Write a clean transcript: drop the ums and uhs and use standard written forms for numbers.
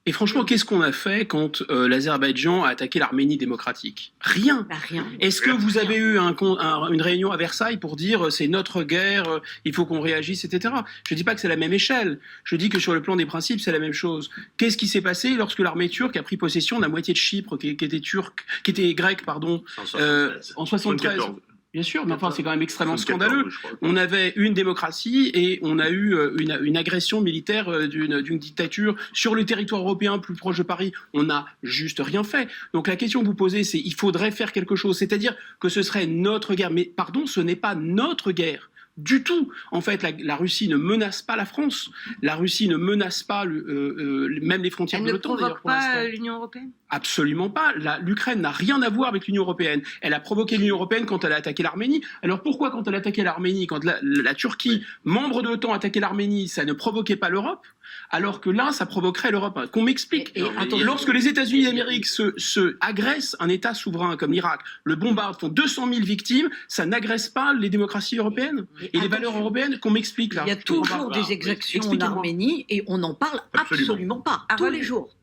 Et franchement, qu'est-ce qu'on a fait quand l'Azerbaïdjan a attaqué l'Arménie démocratique? Rien. Bah, rien. Est-ce que vous avez eu une réunion à Versailles pour dire c'est notre guerre, il faut qu'on réagisse, etc. Je ne dis pas que c'est la même échelle. Je dis que sur le plan des principes, c'est la même chose. Qu'est-ce qui s'est passé lorsque l'armée turque a pris possession de la moitié de Chypre, qui était grecque, pardon, en 73? Bien sûr, mais enfin, c'est quand même extrêmement scandaleux. On avait une démocratie et on a eu une agression militaire d'une dictature sur le territoire européen plus proche de Paris. On n'a juste rien fait. Donc la question que vous posez, c'est il faudrait faire quelque chose. C'est-à-dire que ce serait notre guerre. Mais pardon, ce n'est pas notre guerre. Du tout. En fait, la Russie ne menace pas la France. La Russie ne menace pas même les frontières de l'OTAN. Elle ne provoque pas l'Union européenne? Absolument pas. L'Ukraine n'a rien à voir avec l'Union européenne. Elle a provoqué l'Union européenne quand elle a attaqué l'Arménie. Alors pourquoi quand elle a attaqué l'Arménie, quand la Turquie, membre de l'OTAN, a attaqué l'Arménie, ça ne provoquait pas l'Europe, alors que là, ça provoquerait l'Europe? Qu'on m'explique. Lorsque les États-Unis d'Amérique se agressent un État souverain comme l'Irak, le bombardent, font 200 000 victimes, ça n'agresse pas les démocraties européennes et les valeurs européennes? Qu'on m'explique là. Il y a toujours des exactions en Arménie et on n'en parle absolument pas, tous les jours.